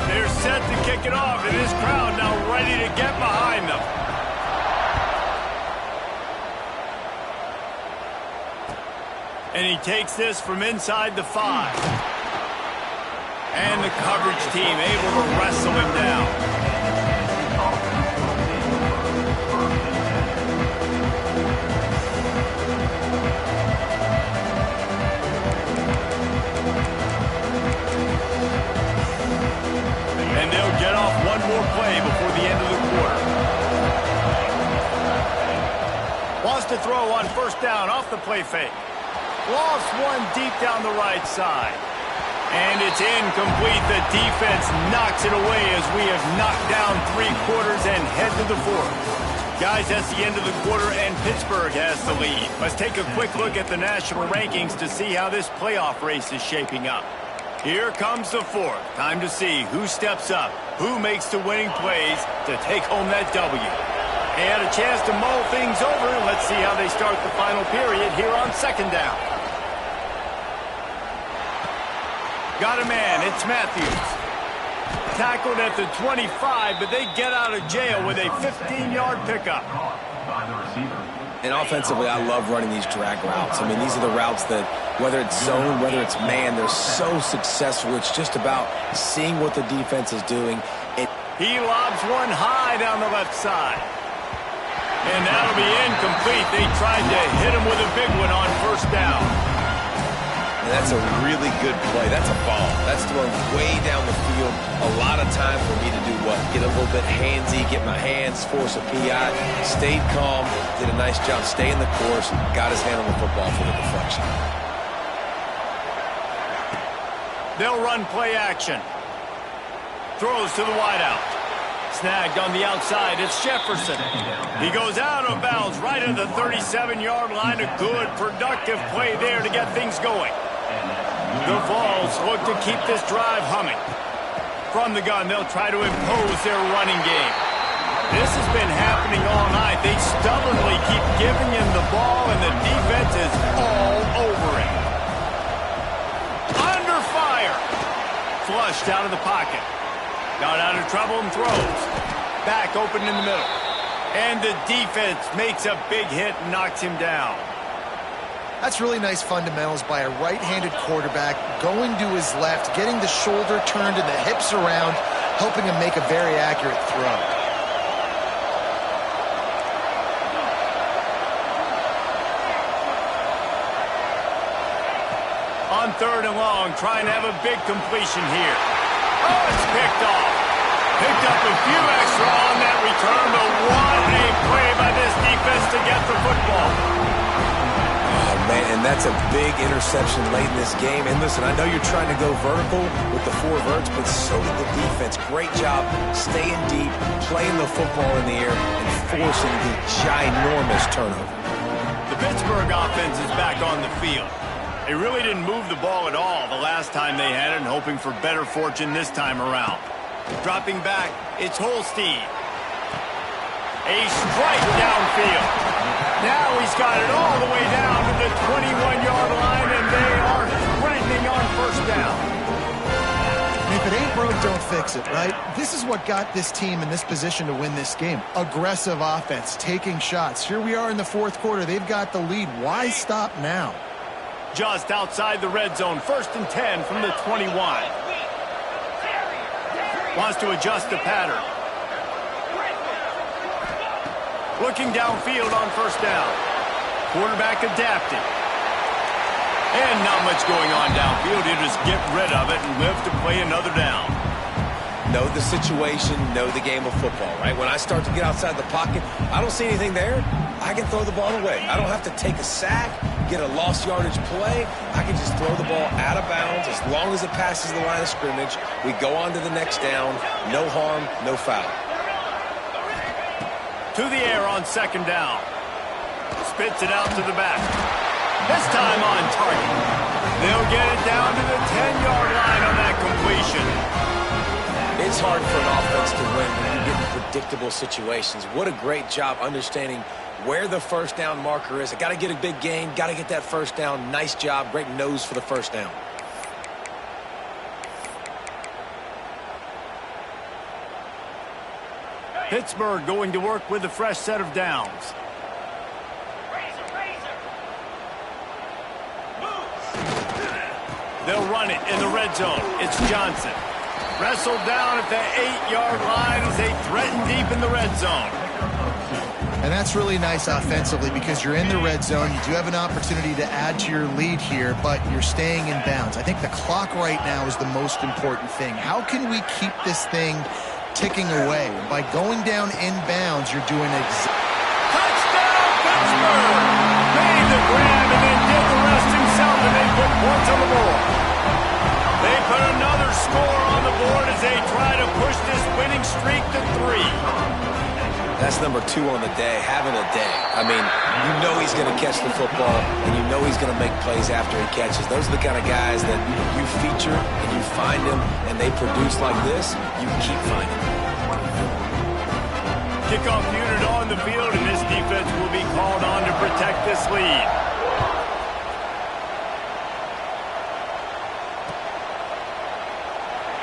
They're set to kick it off, and this crowd now ready to get behind them. And he takes this from inside the 5. And the coverage team able to wrestle him down. And they'll get off one more play before the end of the quarter. Wants to throw on 1st down off the play fake. Lost one deep down the right side. And it's incomplete. The defense knocks it away as we have knocked down 3 quarters and head to the 4th. Guys, that's the end of the quarter, and Pittsburgh has the lead. Let's take a quick look at the national rankings to see how this playoff race is shaping up. Here comes the 4th. Time to see who steps up, who makes the winning plays to take home that W. They had a chance to mull things over. Let's see how they start the final period here on 2nd down. Got a man. It's Matthews. Tackled at the 25, but they get out of jail with a 15-yard pickup. And offensively, I love running these drag routes. I mean, these are the routes that, whether it's zone, whether it's man, they're so successful. It's just about seeing what the defense is doing. He lobs one high down the left side. And that'll be incomplete. They tried to hit him with a big one on 1st down. And that's a really good play. That's a ball. That's thrown way down the field. A lot of time for me to do what? Get a little bit handsy, get my hands, force a PI. Stayed calm, did a nice job staying the course, got his hand on the football for the deflection. They'll run play action. Throws to the wideout. Snagged on the outside, it's Jefferson. He goes out of bounds right at the 37-yard line. A good, productive play there to get things going. The Vols look to keep this drive humming. From the gun, they'll try to impose their running game. This has been happening all night. They stubbornly keep giving him the ball, and the defense is all over it. Under fire. Flushed out of the pocket. Got out of trouble and throws. Back open in the middle. And the defense makes a big hit and knocks him down. That's really nice fundamentals by a right-handed quarterback, going to his left, getting the shoulder turned and the hips around, helping him make a very accurate throw. On 3rd and long, trying to have a big completion here. Oh, it's picked off. Picked up a few extra on that return, but what a play by this defense to get the football. Oh, man, and that's a big interception late in this game. And listen, I know you're trying to go vertical with the 4 verts, but so did the defense. Great job staying deep, playing the football in the air, and forcing the ginormous turnover. The Pittsburgh offense is back on the field. They really didn't move the ball at all the last time they had it, and hoping for better fortune this time around. Dropping back, it's Holstein. A strike downfield. Now he's got it all the way down to the 21-yard line, and they are threatening on 1st down. If it ain't broke, don't fix it, right? This is what got this team in this position to win this game. Aggressive offense, taking shots. Here we are in the 4th quarter. They've got the lead. Why stop now? Just outside the red zone, 1st and 10 from the 21. Wants to adjust the pattern. Looking downfield on 1st down. Quarterback adapted. And not much going on downfield. He'll just get rid of it and live to play another down. Know the situation, know the game of football, right? When I start to get outside the pocket, I don't see anything there, I can throw the ball away. I don't have to take a sack, get a lost yardage play. I can just throw the ball out of bounds as long as it passes the line of scrimmage. We go on to the next down. No harm, no foul. To the air on 2nd down. Spits it out to the back. This time on target. They'll get it down to the 10-yard line on that completion. It's hard for an offense to win when you get in predictable situations. What a great job understanding where the 1st down marker is. I got to get a big gain, got to get that 1st down. Nice job, great nose for the 1st down. Pittsburgh going to work with a fresh set of downs. They'll run it in the red zone. It's Johnson. Wrestled down at the 8-yard line as they threaten deep in the red zone. And that's really nice offensively because you're in the red zone. You do have an opportunity to add to your lead here, but you're staying in bounds. I think the clock right now is the most important thing. How can we keep this thing ticking away? By going down in bounds, you're doing touchdown, Pittsburgh! Made the grab and then did the rest himself, and they put points on the board. They put another score on the board as they try to push this winning streak to 3. That's number 2 on the day, having a day. I mean, you know he's going to catch the football, and you know he's going to make plays after he catches. Those are the kind of guys that you feature and you find them, and they produce like this, you keep finding them. Kickoff unit on the field, and this defense will be called on to protect this lead.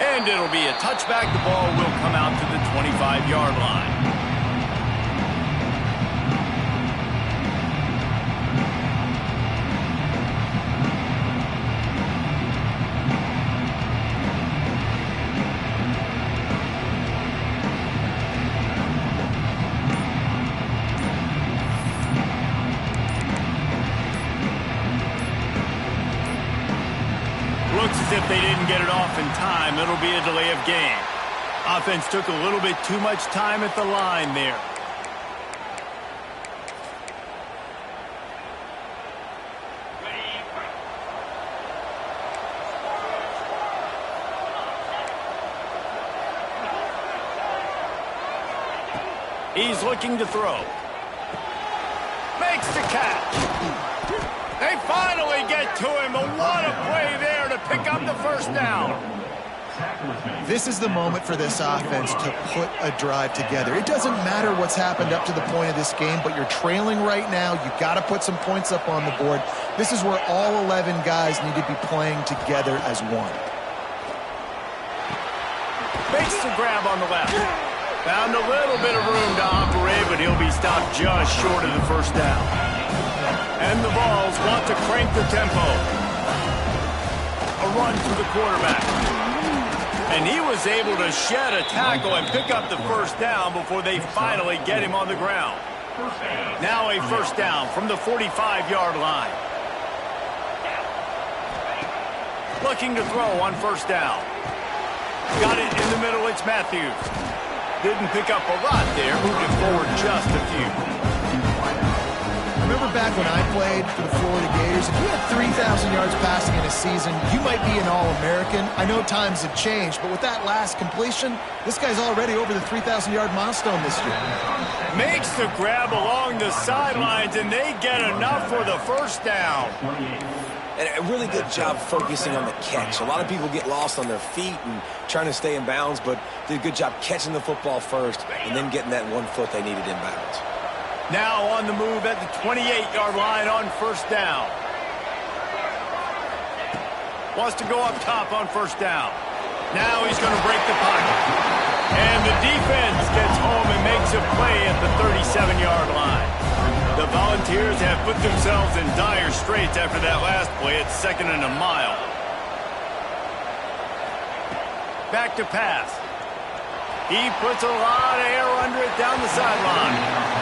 And it'll be a touchback. The ball will come out to the 25-yard line. Looks as if they didn't get it off in time. It'll be a delay of game. Offense took a little bit too much time at the line there. He's looking to throw. Makes the catch. They finally get to him. But what a play there to pick up the first down. This is the moment for this offense to put a drive together. It doesn't matter what's happened up to the point of this game, but you're trailing right now. You've got to put some points up on the board. This is where all 11 guys need to be playing together as one. Makes the grab on the left. Found a little bit of room to operate, but he'll be stopped just short of the first down. And the Vols want to crank the tempo. A run to the quarterback. And he was able to shed a tackle and pick up the first down before they finally get him on the ground. Now a first down from the 45-yard line. Looking to throw on first down. Got it in the middle, it's Matthews. Didn't pick up a lot there, moving forward just a few. Remember back when I played for the Florida Gators, if you had 3,000 yards passing in a season, you might be an All-American. I know times have changed, but with that last completion, this guy's already over the 3,000-yard milestone this year. Makes the grab along the sidelines, and they get enough for the first down. And a really good job focusing on the catch. A lot of people get lost on their feet and trying to stay in bounds, but did a good job catching the football first and then getting that 1 foot they needed in bounds. Now on the move at the 28-yard line on first down. Wants to go up top on first down. Now he's going to break the pocket. And the defense gets home and makes a play at the 37-yard line. The Volunteers have put themselves in dire straits after that last play at 2nd and a mile. Back to pass. He puts a lot of air under it down the sideline.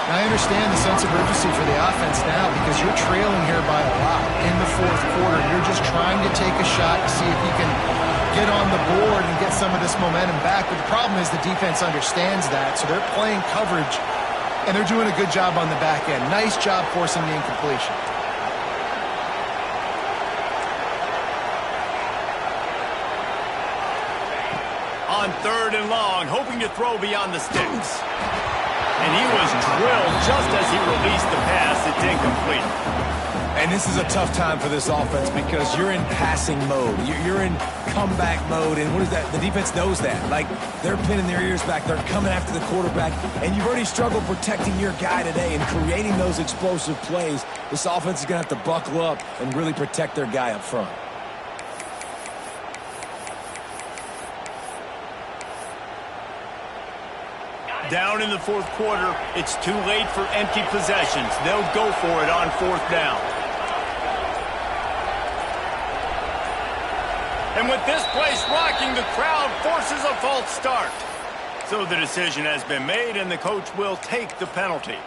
I understand the sense of urgency for the offense now because you're trailing here by a lot in the fourth quarter. You're just trying to take a shot to see if you can get on the board and get some of this momentum back. But the problem is the defense understands that, so they're playing coverage, and they're doing a good job on the back end. Nice job forcing the incompletion. On 3rd and long, hoping to throw beyond the sticks. And he was drilled just as he released the pass. It's incomplete. And this is a tough time for this offense because you're in passing mode. You're in comeback mode. And what is that? The defense knows that. Like, they're pinning their ears back. They're coming after the quarterback. And you've already struggled protecting your guy today and creating those explosive plays. This offense is going to have to buckle up and really protect their guy up front. Down in the fourth quarter, it's too late for empty possessions. They'll go for it on 4th down. And with this place rocking, the crowd forces a false start. So the decision has been made, and the coach will take the penalty.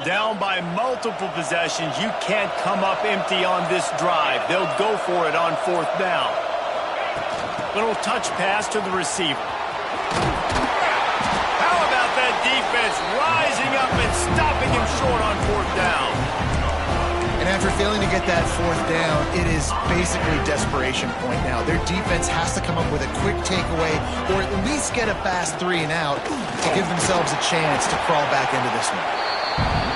Down by multiple possessions, you can't come up empty on this drive. They'll go for it on 4th down. Little touch pass to the receiver. How about that defense rising up and stopping him short on 4th down? And after failing to get that 4th down, it is basically desperation point now. Their defense has to come up with a quick takeaway or at least get a fast 3 and out to give themselves a chance to crawl back into this one.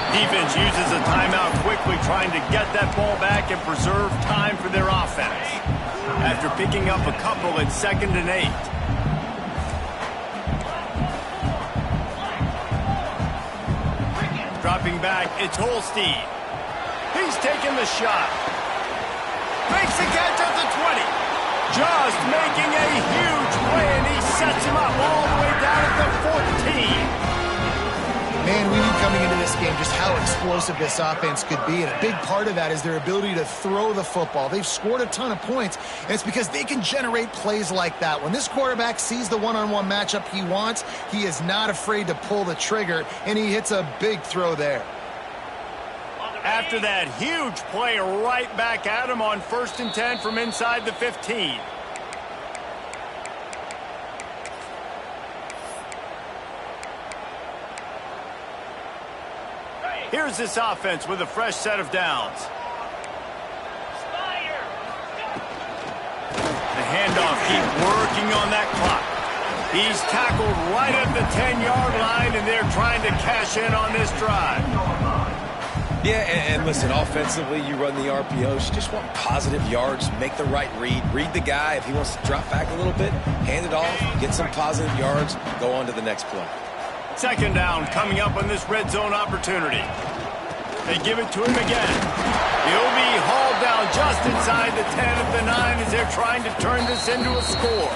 Defense uses a timeout quickly, trying to get that ball back and preserve time for their offense. After picking up a couple at 2nd and 8. Dropping back, it's Holstein. He's taking the shot. Makes the catch at the 20. Just making a huge play, and he sets him up all the way down at the 14. Man, we knew coming into this game just how explosive this offense could be, and a big part of that is their ability to throw the football. They've scored a ton of points, and it's because they can generate plays like that. When this quarterback sees the one-on-one matchup he wants, he is not afraid to pull the trigger, and he hits a big throw there. After that huge play right back at him on 1st and 10 from inside the 15. Here's this offense with a fresh set of downs. The handoff keeps working on that clock. He's tackled right at the 10-yard line, and they're trying to cash in on this drive. Yeah, and listen, offensively, you run the RPOs. You just want positive yards, make the right read the guy. If he wants to drop back a little bit, hand it off, get some positive yards, go on to the next play. 2nd down coming up on this red zone opportunity. They give it to him again. He'll be hauled down just inside the 10 at the 9 as they're trying to turn this into a score.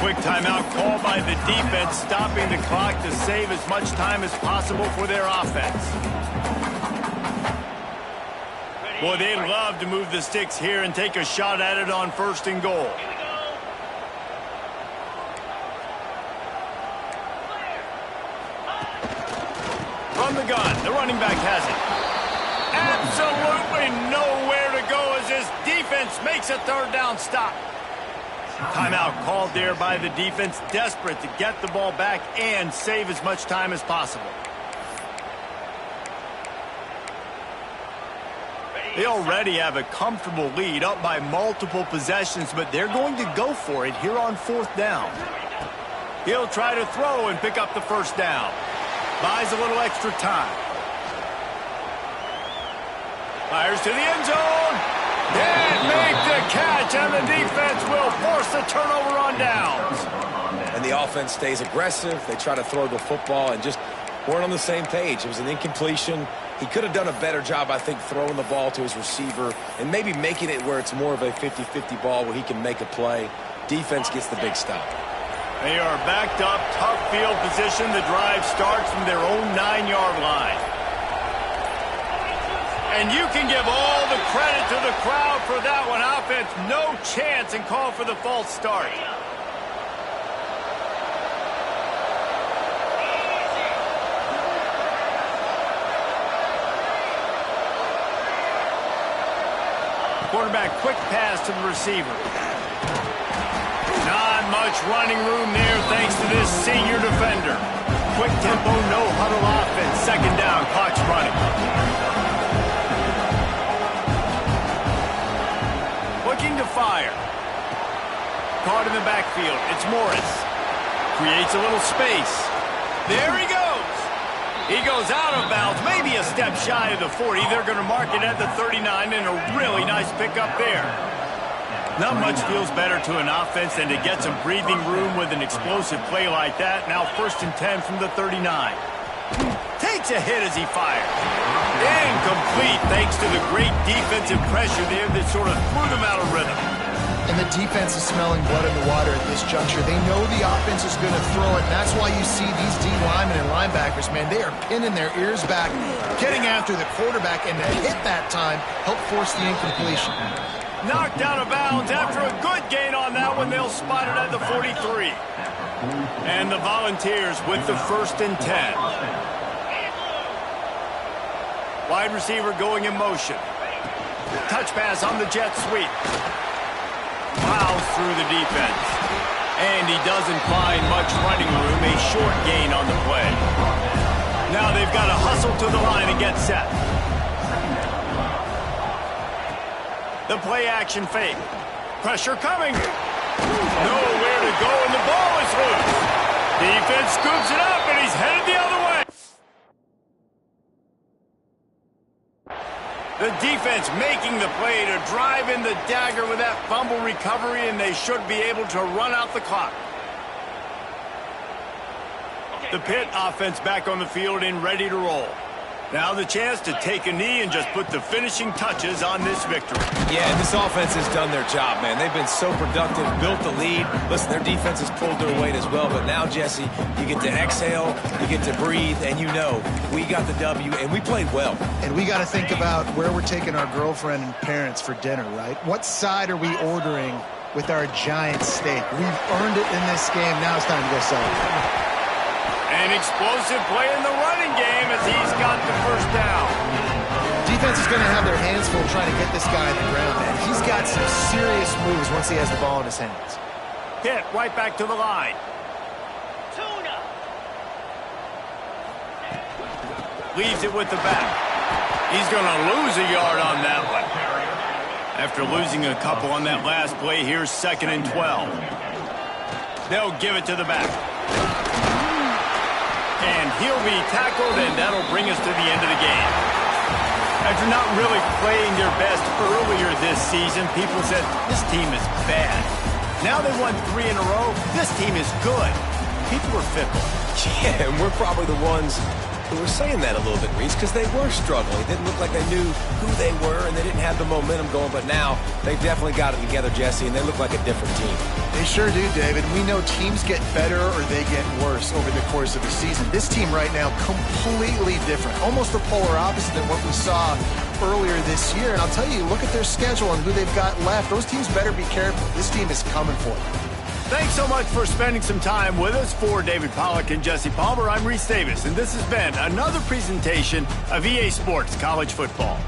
Quick timeout call by the defense, stopping the clock to save as much time as possible for their offense. Boy, they'd love to move the sticks here and take a shot at it on 1st and goal. From the gun, the running back has it. Absolutely nowhere to go as this defense makes a 3rd down stop. Timeout called there by the defense, desperate to get the ball back and save as much time as possible. They already have a comfortable lead, up by multiple possessions, but they're going to go for it here on 4th down. He'll try to throw and pick up the 1st down. Buys a little extra time. Fires to the end zone. Can't make the catch, and the defense will force the turnover on downs. And the offense stays aggressive. They try to throw the football and just weren't on the same page. It was an incompletion. He could have done a better job, I think, throwing the ball to his receiver and maybe making it where it's more of a 50-50 ball where he can make a play. Defense gets the big stop. They are backed up, tough field position. The drive starts from their own 9-yard line. And you can give all the credit to the crowd for that one. Offense, no chance, and call for the false start. Quarterback, quick pass to the receiver. Not much running room there thanks to this senior defender. Quick tempo, no huddle offense. 2nd down, clock's running. Looking to fire. Caught in the backfield. It's Morris. Creates a little space. There he goes. He goes out of bounds, maybe a step shy of the 40. They're going to mark it at the 39, and a really nice pickup there. Not much feels better to an offense than to get some breathing room with an explosive play like that. Now 1st and 10 from the 39. Takes a hit as he fires. Incomplete thanks to the great defensive pressure there that sort of threw them out of rhythm. And the defense is smelling blood in the water at this juncture. They know the offense is going to throw it, and that's why you see these D linemen and linebackers, man, they are pinning their ears back, getting after the quarterback, and to hit that time help force the incompletion. Knocked out of bounds after a good gain on that one. They'll spot it at the 43. And the Volunteers with the 1st and 10. Wide receiver going in motion. Touch pass on the jet sweep. Plows through the defense. And he doesn't find much running room. A short gain on the play. Now they've got to hustle to the line and get set. The play action fake. Pressure coming. Nowhere to go, and the ball is loose. Defense scoops it up, and he's headed the other way. The defense making the play to drive in the dagger with that fumble recovery, and they should be able to run out the clock. The Pitt offense back on the field and ready to roll. Now the chance to take a knee and just put the finishing touches on this victory. Yeah, and this offense has done their job, man. They've been so productive, built the lead. Listen, their defense has pulled their weight as well. But now, Jesse, you get to exhale, you get to breathe, and you know we got the W, and we played well. And we got to think about where we're taking our girlfriend and parents for dinner, right? What side are we ordering with our giant steak? We've earned it in this game. Now it's time to go celebrate. An explosive play in the running game as he's got the first down. Defense is going to have their hands full trying to get this guy on the ground, man. He's got some serious moves once he has the ball in his hands. Pitt right back to the line. Leaves it with the back. He's going to lose a yard on that one. After losing a couple on that last play, here's 2nd and 12. They'll give it to the back. And he'll be tackled, and that'll bring us to the end of the game. After not really playing their best earlier this season, people said, this team is bad. Now they won 3 in a row. This team is good. People are fickle. Yeah, and we're probably the ones who were saying that a little bit, Reese, because they were struggling. It didn't look like they knew who they were, and they didn't have the momentum going. But now they've definitely got it together, Jesse, and they look like a different team. They sure do, David. We know teams get better or they get worse over the course of the season. This team right now, completely different. Almost the polar opposite than what we saw earlier this year. And I'll tell you, look at their schedule and who they've got left. Those teams better be careful. This team is coming for them. Thanks so much for spending some time with us. For David Pollack and Jesse Palmer, I'm Reese Davis, and this has been another presentation of EA Sports College Football.